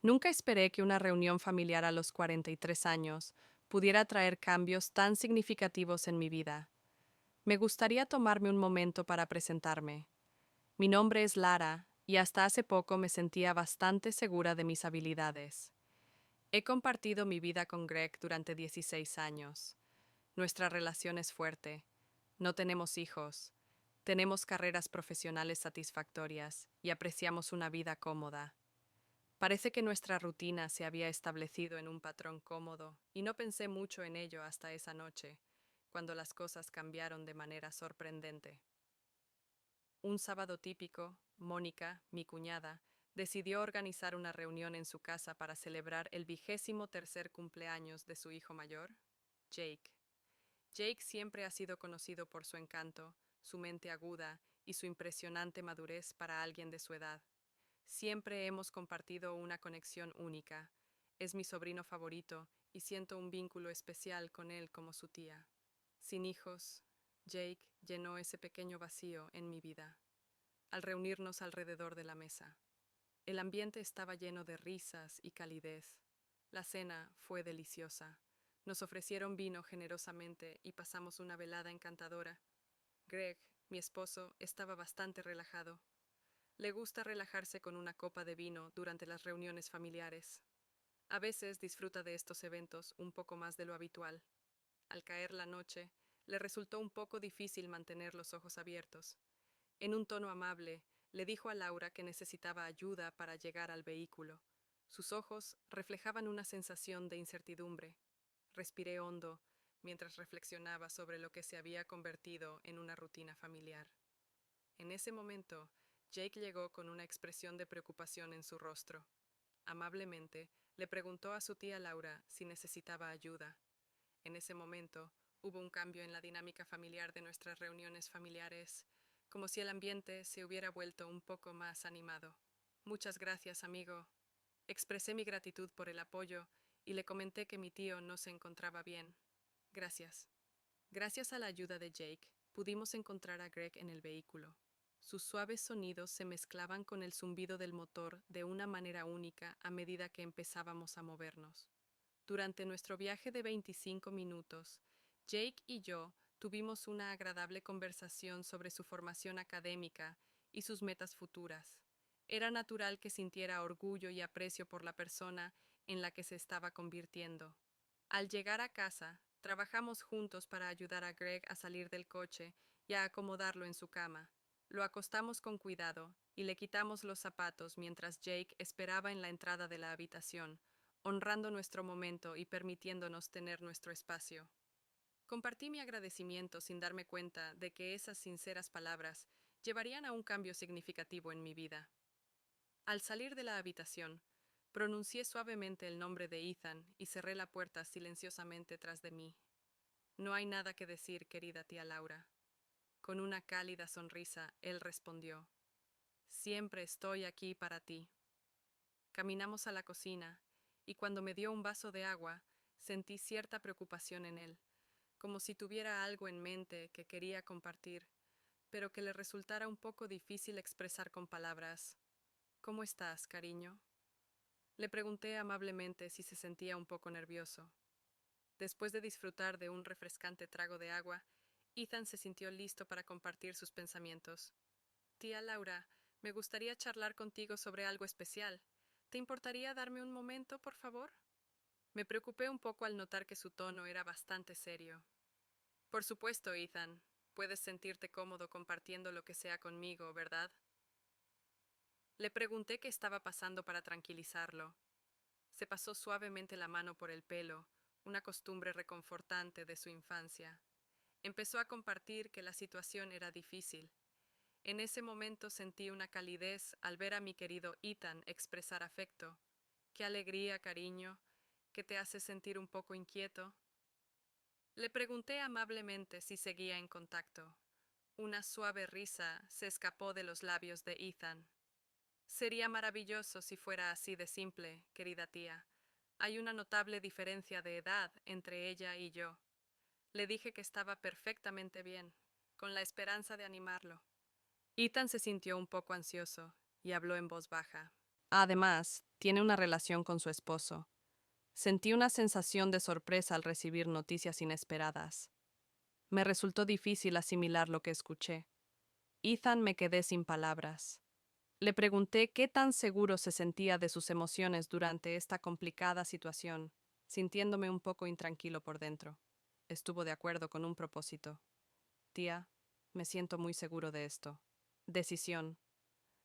Nunca esperé que una reunión familiar a los 43 años pudiera traer cambios tan significativos en mi vida. Me gustaría tomarme un momento para presentarme. Mi nombre es Lara y hasta hace poco me sentía bastante segura de mis habilidades. He compartido mi vida con Greg durante 16 años. Nuestra relación es fuerte. No tenemos hijos. Tenemos carreras profesionales satisfactorias y apreciamos una vida cómoda. Parece que nuestra rutina se había establecido en un patrón cómodo, y no pensé mucho en ello hasta esa noche, cuando las cosas cambiaron de manera sorprendente. Un sábado típico, Mónica, mi cuñada, decidió organizar una reunión en su casa para celebrar el 23º cumpleaños de su hijo mayor, Jake. Jake siempre ha sido conocido por su encanto, su mente aguda y su impresionante madurez para alguien de su edad. Siempre hemos compartido una conexión única. Es mi sobrino favorito y siento un vínculo especial con él como su tía. Sin hijos, Jake llenó ese pequeño vacío en mi vida. Al reunirnos alrededor de la mesa, el ambiente estaba lleno de risas y calidez. La cena fue deliciosa. Nos ofrecieron vino generosamente y pasamos una velada encantadora. Greg, mi esposo, estaba bastante relajado. Le gusta relajarse con una copa de vino durante las reuniones familiares. A veces disfruta de estos eventos un poco más de lo habitual. Al caer la noche, le resultó un poco difícil mantener los ojos abiertos. En un tono amable, le dijo a Laura que necesitaba ayuda para llegar al vehículo. Sus ojos reflejaban una sensación de incertidumbre. Respiré hondo mientras reflexionaba sobre lo que se había convertido en una rutina familiar. En ese momento, Jake llegó con una expresión de preocupación en su rostro. Amablemente, le preguntó a su tía Laura si necesitaba ayuda. En ese momento, hubo un cambio en la dinámica familiar de nuestras reuniones familiares, como si el ambiente se hubiera vuelto un poco más animado. Muchas gracias, amigo. Expresé mi gratitud por el apoyo y le comenté que mi tío no se encontraba bien. Gracias. Gracias a la ayuda de Jake, pudimos encontrar a Greg en el vehículo. Sus suaves sonidos se mezclaban con el zumbido del motor de una manera única a medida que empezábamos a movernos. Durante nuestro viaje de 25 minutos, Jake y yo tuvimos una agradable conversación sobre su formación académica y sus metas futuras. Era natural que sintiera orgullo y aprecio por la persona en la que se estaba convirtiendo. Al llegar a casa, trabajamos juntos para ayudar a Greg a salir del coche y a acomodarlo en su cama. Lo acostamos con cuidado y le quitamos los zapatos mientras Jake esperaba en la entrada de la habitación, honrando nuestro momento y permitiéndonos tener nuestro espacio. Compartí mi agradecimiento sin darme cuenta de que esas sinceras palabras llevarían a un cambio significativo en mi vida. Al salir de la habitación, pronuncié suavemente el nombre de Ethan y cerré la puerta silenciosamente tras de mí. No hay nada que decir, querida tía Laura. Con una cálida sonrisa, él respondió: Siempre estoy aquí para ti. Caminamos a la cocina, y cuando me dio un vaso de agua, sentí cierta preocupación en él, como si tuviera algo en mente que quería compartir, pero que le resultara un poco difícil expresar con palabras. ¿Cómo estás, cariño? Le pregunté amablemente si se sentía un poco nervioso. Después de disfrutar de un refrescante trago de agua, Ethan se sintió listo para compartir sus pensamientos. Tía Laura, me gustaría charlar contigo sobre algo especial. ¿Te importaría darme un momento, por favor? Me preocupé un poco al notar que su tono era bastante serio. Por supuesto, Ethan. Puedes sentirte cómodo compartiendo lo que sea conmigo, ¿verdad? Le pregunté qué estaba pasando para tranquilizarlo. Se pasó suavemente la mano por el pelo, una costumbre reconfortante de su infancia. Empezó a compartir que la situación era difícil. En ese momento sentí una calidez al ver a mi querido Ethan expresar afecto. Qué alegría, cariño, que te hace sentir un poco inquieto. Le pregunté amablemente si seguía en contacto. Una suave risa se escapó de los labios de Ethan. Sería maravilloso si fuera así de simple, querida tía. Hay una notable diferencia de edad entre ella y yo. Le dije que estaba perfectamente bien, con la esperanza de animarlo. Ethan se sintió un poco ansioso y habló en voz baja. Además, tiene una relación con su esposo. Sentí una sensación de sorpresa al recibir noticias inesperadas. Me resultó difícil asimilar lo que escuché. Ethan me quedé sin palabras. Le pregunté qué tan seguro se sentía de sus emociones durante esta complicada situación, sintiéndome un poco intranquilo por dentro. Estuvo de acuerdo con un propósito. Tía, me siento muy seguro de esto. Decisión.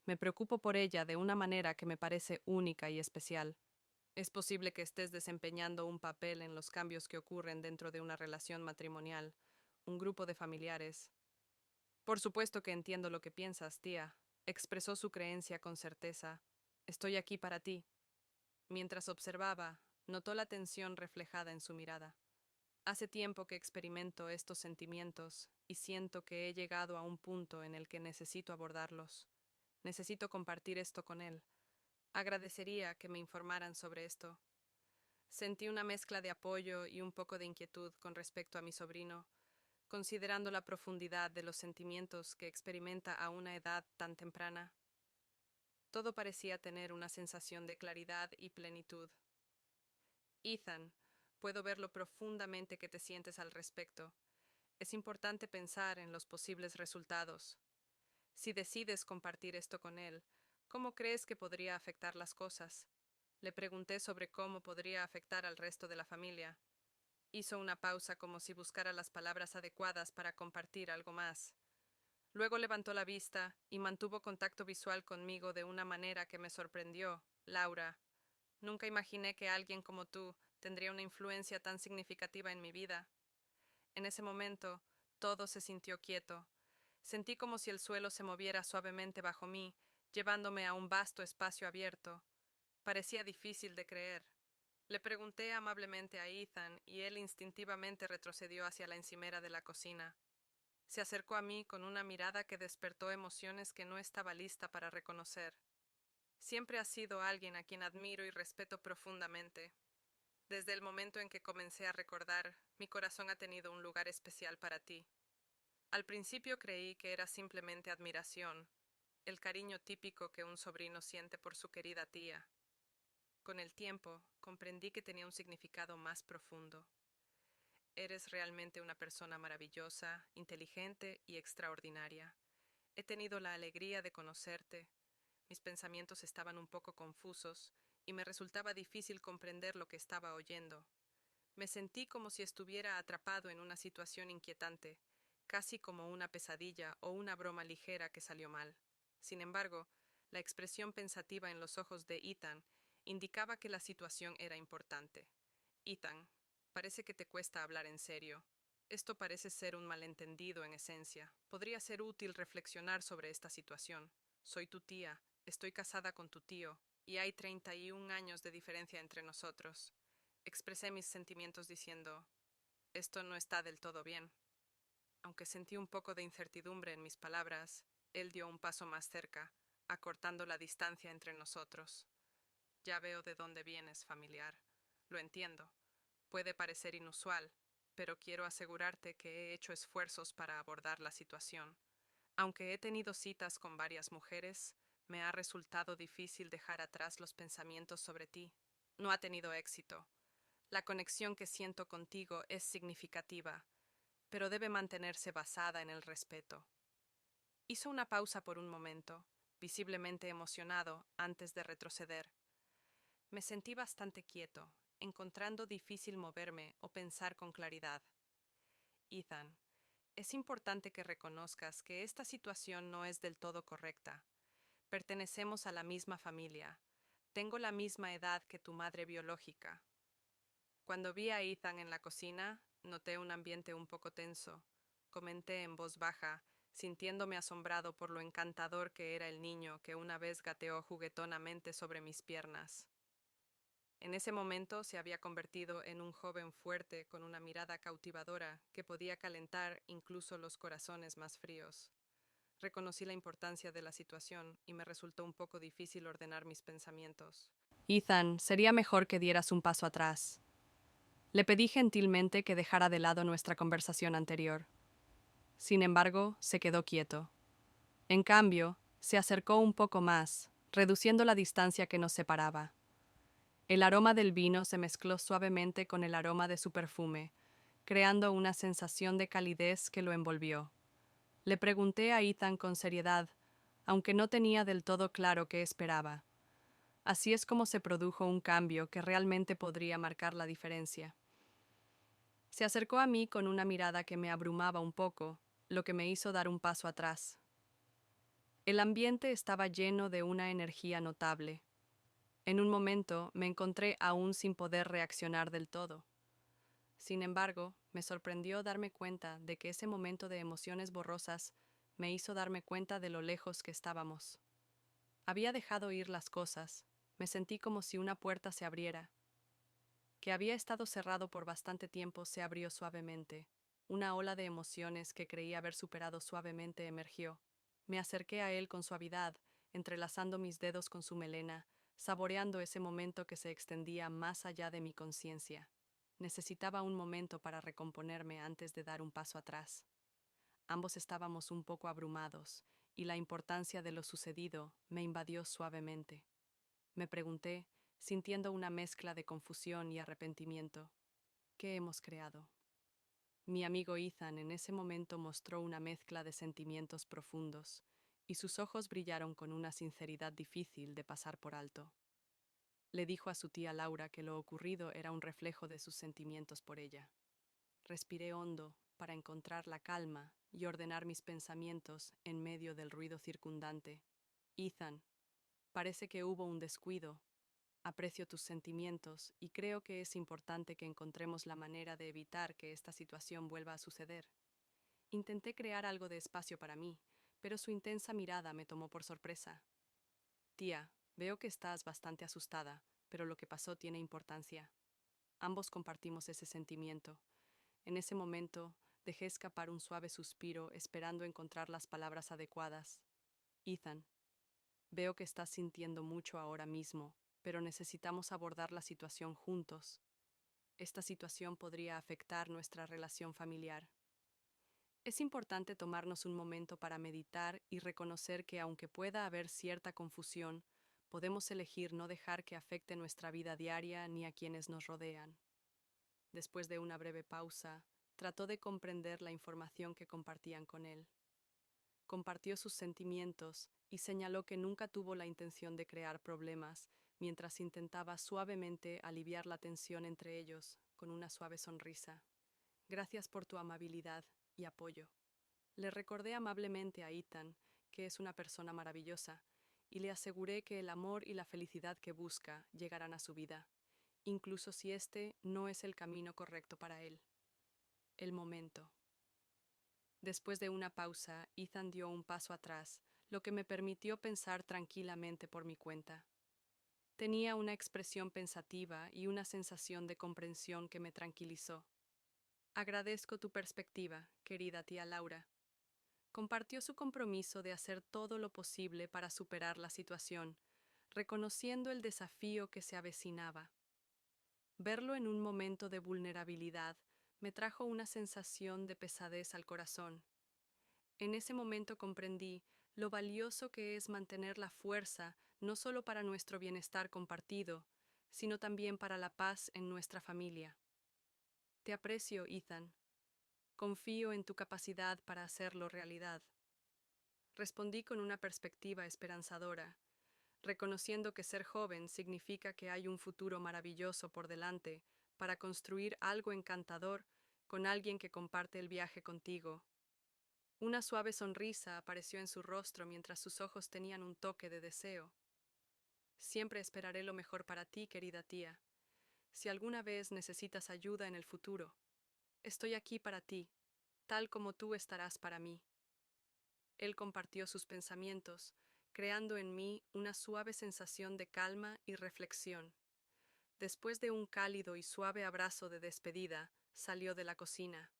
Me preocupo por ella de una manera que me parece única y especial. Es posible que estés desempeñando un papel en los cambios que ocurren dentro de una relación matrimonial, un grupo de familiares. Por supuesto que entiendo lo que piensas, tía, expresó su creencia con certeza. Estoy aquí para ti. Mientras observaba, notó la tensión reflejada en su mirada. Hace tiempo que experimento estos sentimientos y siento que he llegado a un punto en el que necesito abordarlos. Necesito compartir esto con él. Agradecería que me informaran sobre esto. Sentí una mezcla de apoyo y un poco de inquietud con respecto a mi sobrino, considerando la profundidad de los sentimientos que experimenta a una edad tan temprana. Todo parecía tener una sensación de claridad y plenitud. Ethan, puedo ver lo profundamente que te sientes al respecto. Es importante pensar en los posibles resultados. Si decides compartir esto con él, ¿cómo crees que podría afectar las cosas? Le pregunté sobre cómo podría afectar al resto de la familia. Hizo una pausa como si buscara las palabras adecuadas para compartir algo más. Luego levantó la vista y mantuvo contacto visual conmigo de una manera que me sorprendió. Laura, nunca imaginé que alguien como tú tendría una influencia tan significativa en mi vida. En ese momento, todo se sintió quieto. Sentí como si el suelo se moviera suavemente bajo mí, llevándome a un vasto espacio abierto. Parecía difícil de creer. Le pregunté amablemente a Ethan y él instintivamente retrocedió hacia la encimera de la cocina. Se acercó a mí con una mirada que despertó emociones que no estaba lista para reconocer. Siempre has sido alguien a quien admiro y respeto profundamente. Desde el momento en que comencé a recordar, mi corazón ha tenido un lugar especial para ti. Al principio creí que era simplemente admiración, el cariño típico que un sobrino siente por su querida tía. Con el tiempo, comprendí que tenía un significado más profundo. Eres realmente una persona maravillosa, inteligente y extraordinaria. He tenido la alegría de conocerte. Mis pensamientos estaban un poco confusos y me resultaba difícil comprender lo que estaba oyendo. Me sentí como si estuviera atrapado en una situación inquietante, casi como una pesadilla o una broma ligera que salió mal. Sin embargo, la expresión pensativa en los ojos de Ethan indicaba que la situación era importante. Ethan, parece que te cuesta hablar en serio. Esto parece ser un malentendido en esencia. Podría ser útil reflexionar sobre esta situación. Soy tu tía, estoy casada con tu tío, y hay 31 años de diferencia entre nosotros. Expresé mis sentimientos diciendo, esto no está del todo bien. Aunque sentí un poco de incertidumbre en mis palabras, él dio un paso más cerca, acortando la distancia entre nosotros. Ya veo de dónde vienes, familiar. Lo entiendo. Puede parecer inusual, pero quiero asegurarte que he hecho esfuerzos para abordar la situación. Aunque he tenido citas con varias mujeres, me ha resultado difícil dejar atrás los pensamientos sobre ti. No ha tenido éxito. La conexión que siento contigo es significativa, pero debe mantenerse basada en el respeto. Hizo una pausa por un momento, visiblemente emocionado, antes de retroceder. Me sentí bastante quieto, encontrando difícil moverme o pensar con claridad. Ethan, es importante que reconozcas que esta situación no es del todo correcta. Pertenecemos a la misma familia. Tengo la misma edad que tu madre biológica. Cuando vi a Ethan en la cocina, noté un ambiente un poco tenso. Comenté en voz baja, sintiéndome asombrado por lo encantador que era el niño que una vez gateó juguetonamente sobre mis piernas. En ese momento se había convertido en un joven fuerte con una mirada cautivadora que podía calentar incluso los corazones más fríos. Reconocí la importancia de la situación y me resultó un poco difícil ordenar mis pensamientos. Ethan, sería mejor que dieras un paso atrás. Le pedí gentilmente que dejara de lado nuestra conversación anterior. Sin embargo, se quedó quieto. En cambio, se acercó un poco más, reduciendo la distancia que nos separaba. El aroma del vino se mezcló suavemente con el aroma de su perfume, creando una sensación de calidez que lo envolvió. Le pregunté a Ethan con seriedad, aunque no tenía del todo claro qué esperaba. Así es como se produjo un cambio que realmente podría marcar la diferencia. Se acercó a mí con una mirada que me abrumaba un poco, lo que me hizo dar un paso atrás. El ambiente estaba lleno de una energía notable. En un momento me encontré aún sin poder reaccionar del todo. Sin embargo, me sorprendió darme cuenta de que ese momento de emociones borrosas me hizo darme cuenta de lo lejos que estábamos. Había dejado ir las cosas, me sentí como si una puerta se abriera. Que había estado cerrado por bastante tiempo se abrió suavemente. Una ola de emociones que creí haber superado suavemente emergió. Me acerqué a él con suavidad, entrelazando mis dedos con su melena, saboreando ese momento que se extendía más allá de mi conciencia. Necesitaba un momento para recomponerme antes de dar un paso atrás. Ambos estábamos un poco abrumados, y la importancia de lo sucedido me invadió suavemente. Me pregunté, sintiendo una mezcla de confusión y arrepentimiento, ¿qué hemos creado? Mi amigo Ethan en ese momento mostró una mezcla de sentimientos profundos, y sus ojos brillaron con una sinceridad difícil de pasar por alto. Le dijo a su tía Laura que lo ocurrido era un reflejo de sus sentimientos por ella. Respiré hondo para encontrar la calma y ordenar mis pensamientos en medio del ruido circundante. Ethan, parece que hubo un descuido. Aprecio tus sentimientos y creo que es importante que encontremos la manera de evitar que esta situación vuelva a suceder. Intenté crear algo de espacio para mí, pero su intensa mirada me tomó por sorpresa. Tía, veo que estás bastante asustada, pero lo que pasó tiene importancia. Ambos compartimos ese sentimiento. En ese momento, dejé escapar un suave suspiro, esperando encontrar las palabras adecuadas. Ethan, veo que estás sintiendo mucho ahora mismo, pero necesitamos abordar la situación juntos. Esta situación podría afectar nuestra relación familiar. Es importante tomarnos un momento para meditar y reconocer que aunque pueda haber cierta confusión, podemos elegir no dejar que afecte nuestra vida diaria ni a quienes nos rodean. Después de una breve pausa, trató de comprender la información que compartían con él. Compartió sus sentimientos y señaló que nunca tuvo la intención de crear problemas, mientras intentaba suavemente aliviar la tensión entre ellos con una suave sonrisa. Gracias por tu amabilidad y apoyo. Le recordé amablemente a Ethan que es una persona maravillosa y le aseguré que el amor y la felicidad que busca llegarán a su vida, incluso si este no es el camino correcto para él. El momento. Después de una pausa, Ethan dio un paso atrás, lo que me permitió pensar tranquilamente por mi cuenta. Tenía una expresión pensativa y una sensación de comprensión que me tranquilizó. Agradezco tu perspectiva, querida tía Laura. Compartió su compromiso de hacer todo lo posible para superar la situación, reconociendo el desafío que se avecinaba. Verlo en un momento de vulnerabilidad me trajo una sensación de pesadez al corazón. En ese momento comprendí lo valioso que es mantener la fuerza no solo para nuestro bienestar compartido, sino también para la paz en nuestra familia. Te aprecio, Ethan. Confío en tu capacidad para hacerlo realidad. Respondí con una perspectiva esperanzadora, reconociendo que ser joven significa que hay un futuro maravilloso por delante para construir algo encantador con alguien que comparte el viaje contigo. Una suave sonrisa apareció en su rostro mientras sus ojos tenían un toque de deseo. Siempre esperaré lo mejor para ti, querida tía. Si alguna vez necesitas ayuda en el futuro, estoy aquí para ti, tal como tú estarás para mí. Él compartió sus pensamientos, creando en mí una suave sensación de calma y reflexión. Después de un cálido y suave abrazo de despedida, salió de la cocina.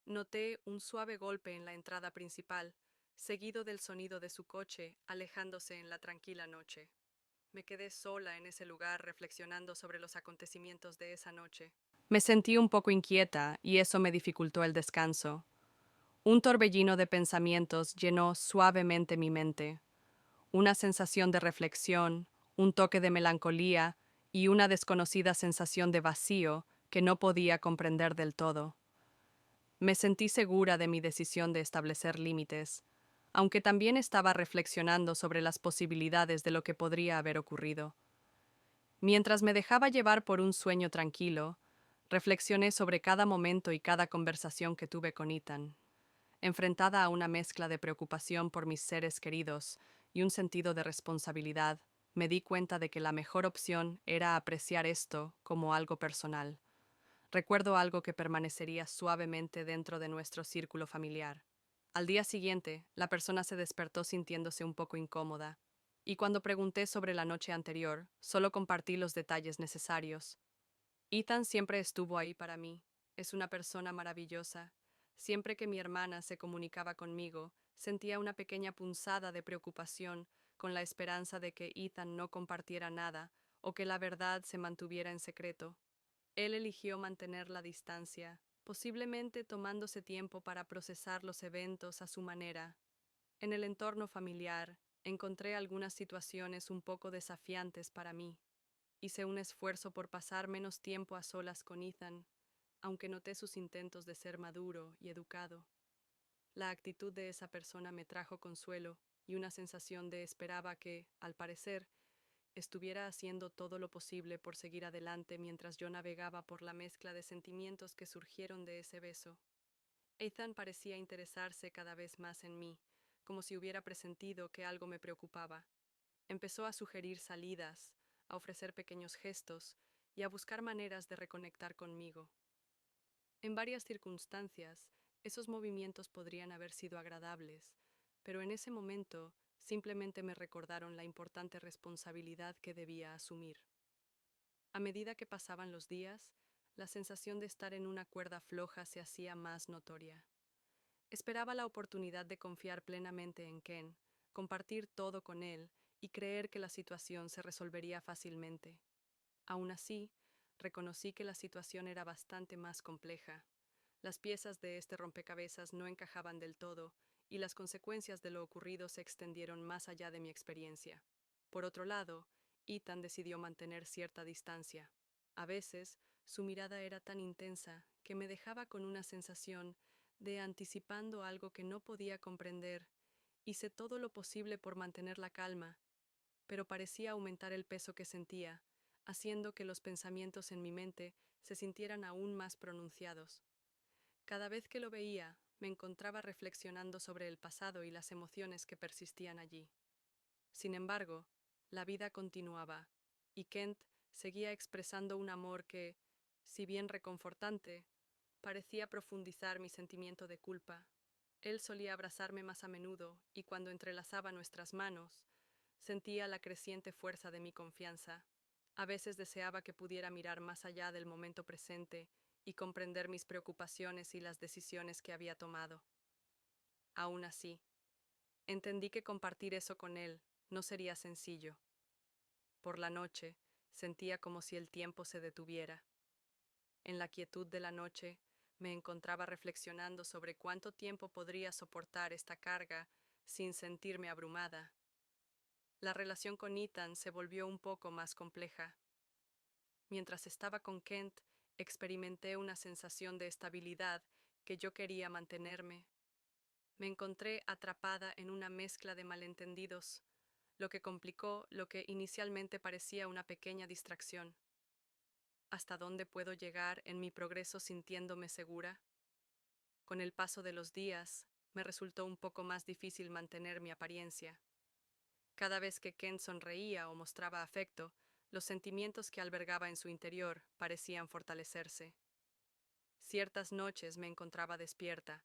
Noté un suave golpe en la entrada principal, seguido del sonido de su coche alejándose en la tranquila noche. Me quedé sola en ese lugar reflexionando sobre los acontecimientos de esa noche. Me sentí un poco inquieta y eso me dificultó el descanso. Un torbellino de pensamientos llenó suavemente mi mente. una sensación de reflexión, un toque de melancolía y una desconocida sensación de vacío que no podía comprender del todo. Me sentí segura de mi decisión de establecer límites, aunque también estaba reflexionando sobre las posibilidades de lo que podría haber ocurrido. Mientras me dejaba llevar por un sueño tranquilo, reflexioné sobre cada momento y cada conversación que tuve con Ethan. Enfrentada a una mezcla de preocupación por mis seres queridos y un sentido de responsabilidad, me di cuenta de que la mejor opción era apreciar esto como algo personal. Recuerdo algo que permanecería suavemente dentro de nuestro círculo familiar. Al día siguiente, la persona se despertó sintiéndose un poco incómoda, y cuando pregunté sobre la noche anterior, solo compartí los detalles necesarios. Ethan siempre estuvo ahí para mí. Es una persona maravillosa. Siempre que mi hermana se comunicaba conmigo, sentía una pequeña punzada de preocupación con la esperanza de que Ethan no compartiera nada o que la verdad se mantuviera en secreto. Él eligió mantener la distancia, posiblemente tomándose tiempo para procesar los eventos a su manera. En el entorno familiar, encontré algunas situaciones un poco desafiantes para mí. Hice un esfuerzo por pasar menos tiempo a solas con Ethan, aunque noté sus intentos de ser maduro y educado. La actitud de esa persona me trajo consuelo y una sensación de esperaba que, al parecer, estuviera haciendo todo lo posible por seguir adelante mientras yo navegaba por la mezcla de sentimientos que surgieron de ese beso. Ethan parecía interesarse cada vez más en mí, como si hubiera presentido que algo me preocupaba. Empezó a sugerir salidas, a ofrecer pequeños gestos y a buscar maneras de reconectar conmigo. En varias circunstancias, esos movimientos podrían haber sido agradables, pero en ese momento simplemente me recordaron la importante responsabilidad que debía asumir. A medida que pasaban los días, la sensación de estar en una cuerda floja se hacía más notoria. Esperaba la oportunidad de confiar plenamente en Ken, compartir todo con él y creer que la situación se resolvería fácilmente. Aún así, reconocí que la situación era bastante más compleja. Las piezas de este rompecabezas no encajaban del todo, y las consecuencias de lo ocurrido se extendieron más allá de mi experiencia. Por otro lado, Ethan decidió mantener cierta distancia. A veces, su mirada era tan intensa que me dejaba con una sensación de anticipando algo que no podía comprender. Hice todo lo posible por mantener la calma, pero parecía aumentar el peso que sentía, haciendo que los pensamientos en mi mente se sintieran aún más pronunciados. Cada vez que lo veía, me encontraba reflexionando sobre el pasado y las emociones que persistían allí. Sin embargo, la vida continuaba, y Kent seguía expresando un amor que, si bien reconfortante, parecía profundizar mi sentimiento de culpa. Él solía abrazarme más a menudo, y cuando entrelazaba nuestras manos, sentía la creciente fuerza de mi confianza. A veces deseaba que pudiera mirar más allá del momento presente y comprender mis preocupaciones y las decisiones que había tomado. Aún así, entendí que compartir eso con él no sería sencillo. Por la noche, sentía como si el tiempo se detuviera. En la quietud de la noche, me encontraba reflexionando sobre cuánto tiempo podría soportar esta carga sin sentirme abrumada. La relación con Ethan se volvió un poco más compleja. Mientras estaba con Kent, experimenté una sensación de estabilidad que yo quería mantenerme. Me encontré atrapada en una mezcla de malentendidos, lo que complicó lo que inicialmente parecía una pequeña distracción. ¿Hasta dónde puedo llegar en mi progreso sintiéndome segura? Con el paso de los días, me resultó un poco más difícil mantener mi apariencia. Cada vez que Ken sonreía o mostraba afecto, los sentimientos que albergaba en su interior parecían fortalecerse. Ciertas noches me encontraba despierta,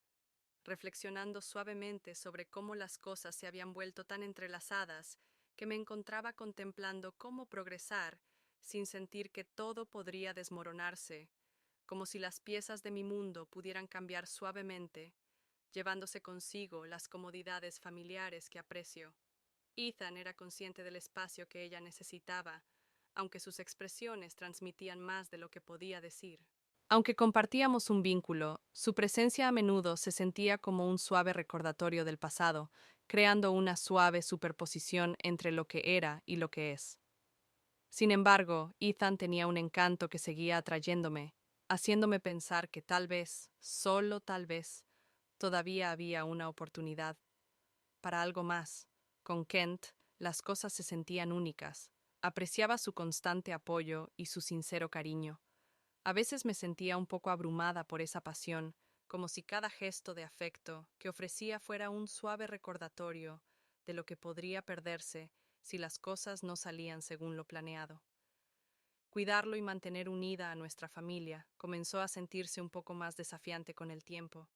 reflexionando suavemente sobre cómo las cosas se habían vuelto tan entrelazadas que me encontraba contemplando cómo progresar sin sentir que todo podría desmoronarse, como si las piezas de mi mundo pudieran cambiar suavemente, llevándose consigo las comodidades familiares que aprecio. Ethan era consciente del espacio que ella necesitaba, aunque sus expresiones transmitían más de lo que podía decir. Aunque compartíamos un vínculo, su presencia a menudo se sentía como un suave recordatorio del pasado, creando una suave superposición entre lo que era y lo que es. Sin embargo, Ethan tenía un encanto que seguía atrayéndome, haciéndome pensar que tal vez, solo tal vez, todavía había una oportunidad para algo más. Con Kent, las cosas se sentían únicas. Apreciaba su constante apoyo y su sincero cariño. A veces me sentía un poco abrumada por esa pasión, como si cada gesto de afecto que ofrecía fuera un suave recordatorio de lo que podría perderse si las cosas no salían según lo planeado. Cuidarlo y mantener unida a nuestra familia comenzó a sentirse un poco más desafiante con el tiempo.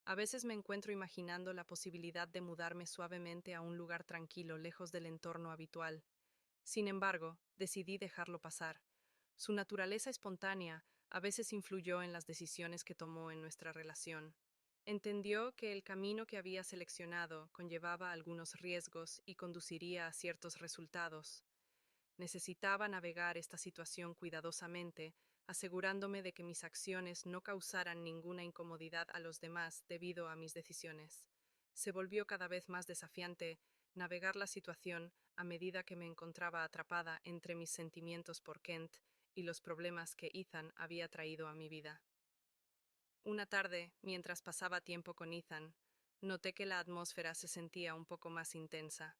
A veces me encuentro imaginando la posibilidad de mudarme suavemente a un lugar tranquilo, lejos del entorno habitual. Sin embargo, decidí dejarlo pasar. Su naturaleza espontánea a veces influyó en las decisiones que tomó en nuestra relación. Entendió que el camino que había seleccionado conllevaba algunos riesgos y conduciría a ciertos resultados. Necesitaba navegar esta situación cuidadosamente, asegurándome de que mis acciones no causaran ninguna incomodidad a los demás debido a mis decisiones. Se volvió cada vez más desafiante navegar la situación a medida que me encontraba atrapada entre mis sentimientos por Kent y los problemas que Ethan había traído a mi vida. Una tarde, mientras pasaba tiempo con Ethan, noté que la atmósfera se sentía un poco más intensa.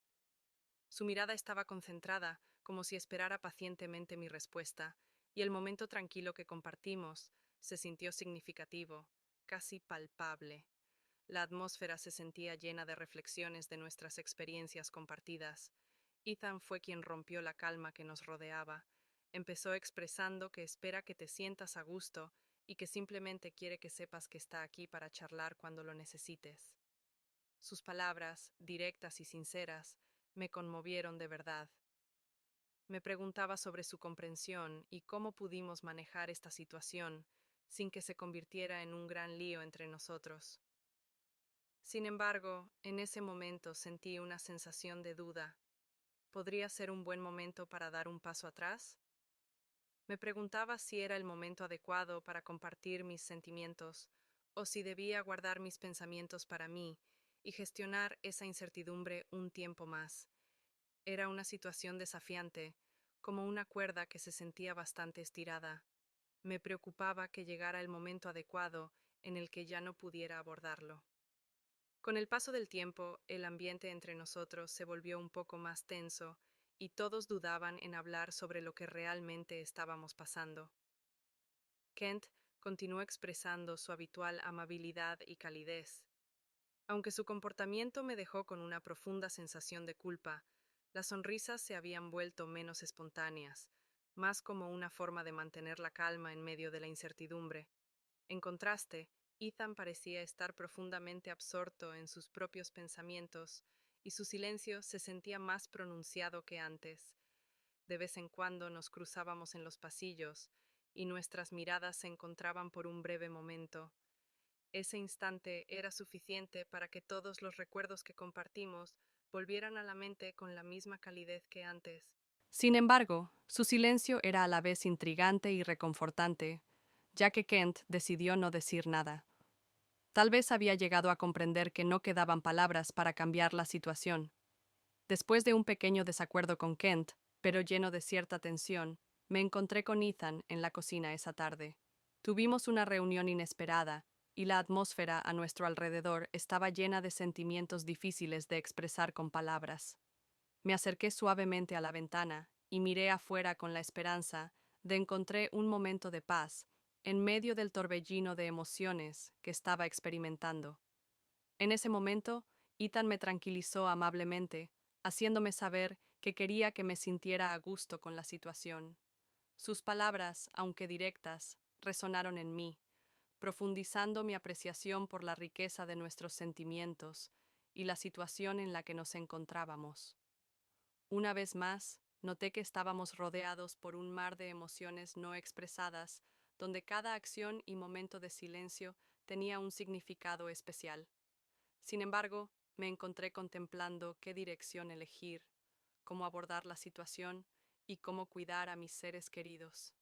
Su mirada estaba concentrada, como si esperara pacientemente mi respuesta, y el momento tranquilo que compartimos se sintió significativo, casi palpable. La atmósfera se sentía llena de reflexiones de nuestras experiencias compartidas. Ethan fue quien rompió la calma que nos rodeaba. Empezó expresando que espera que te sientas a gusto y que simplemente quiere que sepas que está aquí para charlar cuando lo necesites. Sus palabras, directas y sinceras, me conmovieron de verdad. Me preguntaba sobre su comprensión y cómo pudimos manejar esta situación sin que se convirtiera en un gran lío entre nosotros. Sin embargo, en ese momento sentí una sensación de duda. ¿Podría ser un buen momento para dar un paso atrás? Me preguntaba si era el momento adecuado para compartir mis sentimientos o si debía guardar mis pensamientos para mí y gestionar esa incertidumbre un tiempo más. Era una situación desafiante, como una cuerda que se sentía bastante estirada. Me preocupaba que llegara el momento adecuado en el que ya no pudiera abordarlo. Con el paso del tiempo, el ambiente entre nosotros se volvió un poco más tenso y todos dudaban en hablar sobre lo que realmente estábamos pasando. Kent continuó expresando su habitual amabilidad y calidez. Aunque su comportamiento me dejó con una profunda sensación de culpa, las sonrisas se habían vuelto menos espontáneas, más como una forma de mantener la calma en medio de la incertidumbre. En contraste, Ethan parecía estar profundamente absorto en sus propios pensamientos, y su silencio se sentía más pronunciado que antes. De vez en cuando nos cruzábamos en los pasillos, y nuestras miradas se encontraban por un breve momento. Ese instante era suficiente para que todos los recuerdos que compartimos volvieran a la mente con la misma calidez que antes. Sin embargo, su silencio era a la vez intrigante y reconfortante, ya que Kent decidió no decir nada. Tal vez había llegado a comprender que no quedaban palabras para cambiar la situación. Después de un pequeño desacuerdo con Kent, pero lleno de cierta tensión, me encontré con Ethan en la cocina esa tarde. Tuvimos una reunión inesperada, y la atmósfera a nuestro alrededor estaba llena de sentimientos difíciles de expresar con palabras. Me acerqué suavemente a la ventana y miré afuera con la esperanza de encontrar un momento de paz en medio del torbellino de emociones que estaba experimentando. En ese momento, Ethan me tranquilizó amablemente, haciéndome saber que quería que me sintiera a gusto con la situación. Sus palabras, aunque directas, resonaron en mí, profundizando mi apreciación por la riqueza de nuestros sentimientos y la situación en la que nos encontrábamos. Una vez más, noté que estábamos rodeados por un mar de emociones no expresadas, donde cada acción y momento de silencio tenía un significado especial. Sin embargo, me encontré contemplando qué dirección elegir, cómo abordar la situación y cómo cuidar a mis seres queridos.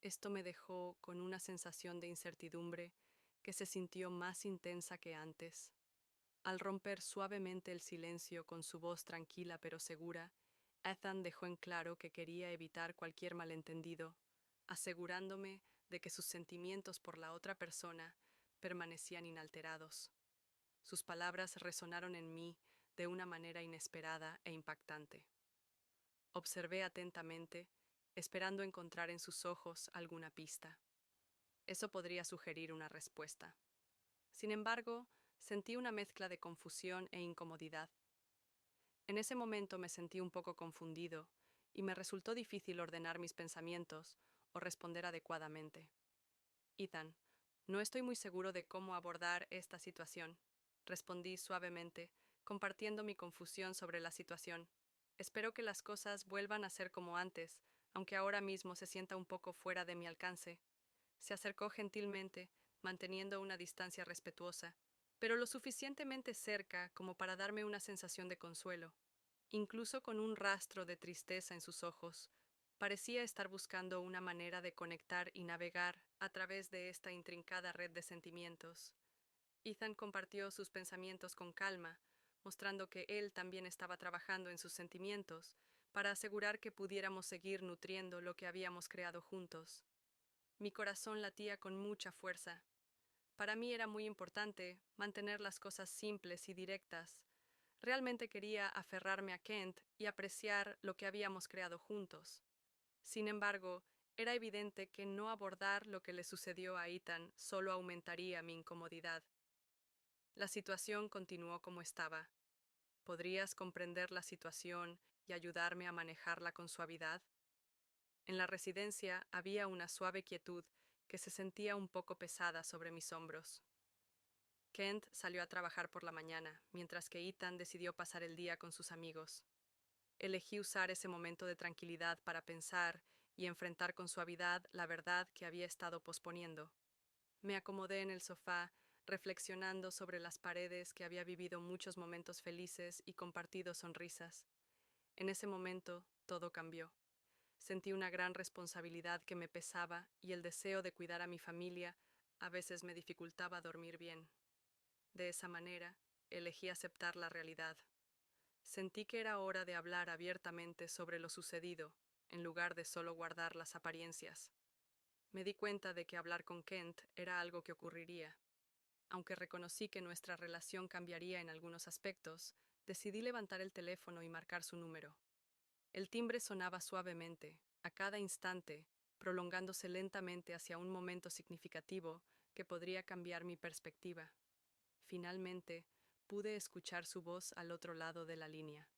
Esto me dejó con una sensación de incertidumbre que se sintió más intensa que antes. Al romper suavemente el silencio con su voz tranquila pero segura, Ethan dejó en claro que quería evitar cualquier malentendido, asegurándome de que sus sentimientos por la otra persona permanecían inalterados. Sus palabras resonaron en mí de una manera inesperada e impactante. Observé atentamente, esperando encontrar en sus ojos alguna pista. Eso podría sugerir una respuesta. Sin embargo, sentí una mezcla de confusión e incomodidad. En ese momento me sentí un poco confundido y me resultó difícil ordenar mis pensamientos o responder adecuadamente. Ethan, no estoy muy seguro de cómo abordar esta situación, respondí suavemente, compartiendo mi confusión sobre la situación. Espero que las cosas vuelvan a ser como antes, aunque ahora mismo se sienta un poco fuera de mi alcance. Se acercó gentilmente, manteniendo una distancia respetuosa, pero lo suficientemente cerca como para darme una sensación de consuelo. Incluso con un rastro de tristeza en sus ojos, parecía estar buscando una manera de conectar y navegar a través de esta intrincada red de sentimientos. Ethan compartió sus pensamientos con calma, mostrando que él también estaba trabajando en sus sentimientos para asegurar que pudiéramos seguir nutriendo lo que habíamos creado juntos. Mi corazón latía con mucha fuerza. Para mí era muy importante mantener las cosas simples y directas. Realmente quería aferrarme a Kent y apreciar lo que habíamos creado juntos. Sin embargo, era evidente que no abordar lo que le sucedió a Ethan solo aumentaría mi incomodidad. La situación continuó como estaba. ¿Podrías comprender la situación y ayudarme a manejarla con suavidad? En la residencia había una suave quietud que se sentía un poco pesada sobre mis hombros. Kent salió a trabajar por la mañana, mientras que Ethan decidió pasar el día con sus amigos. Elegí usar ese momento de tranquilidad para pensar y enfrentar con suavidad la verdad que había estado posponiendo. Me acomodé en el sofá, reflexionando sobre las paredes que había vivido muchos momentos felices y compartido sonrisas. En ese momento, todo cambió. Sentí una gran responsabilidad que me pesaba y el deseo de cuidar a mi familia a veces me dificultaba dormir bien. De esa manera, elegí aceptar la realidad. Sentí que era hora de hablar abiertamente sobre lo sucedido, en lugar de solo guardar las apariencias. Me di cuenta de que hablar con Kent era algo que ocurriría. Aunque reconocí que nuestra relación cambiaría en algunos aspectos, decidí levantar el teléfono y marcar su número. El timbre sonaba suavemente, a cada instante, prolongándose lentamente hacia un momento significativo que podría cambiar mi perspectiva. Finalmente, pude escuchar su voz al otro lado de la línea.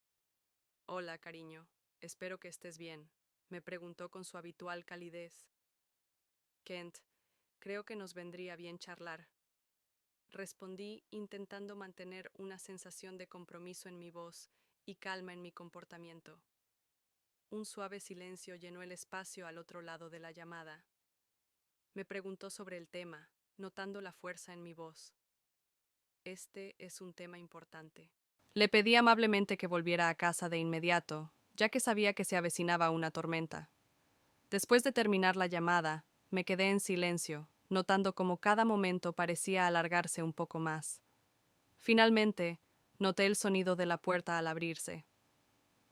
Hola, cariño. Espero que estés bien, me preguntó con su habitual calidez. Kent, creo que nos vendría bien charlar. Respondí intentando mantener una sensación de compromiso en mi voz y calma en mi comportamiento. Un suave silencio llenó el espacio al otro lado de la llamada. Me preguntó sobre el tema, notando la fuerza en mi voz. Este es un tema importante. Le pedí amablemente que volviera a casa de inmediato, ya que sabía que se avecinaba una tormenta. Después de terminar la llamada, me quedé en silencio, notando cómo cada momento parecía alargarse un poco más. Finalmente, noté el sonido de la puerta al abrirse.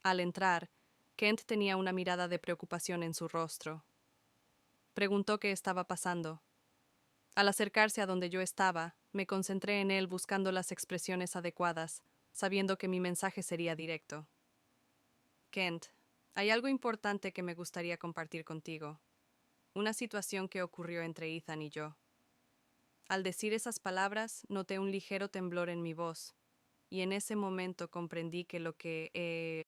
Al entrar, Kent tenía una mirada de preocupación en su rostro. Preguntó qué estaba pasando. Al acercarse a donde yo estaba, me concentré en él buscando las expresiones adecuadas, sabiendo que mi mensaje sería directo. Kent, hay algo importante que me gustaría compartir contigo. Una situación que ocurrió entre Ethan y yo. Al decir esas palabras, noté un ligero temblor en mi voz, y en ese momento comprendí que lo que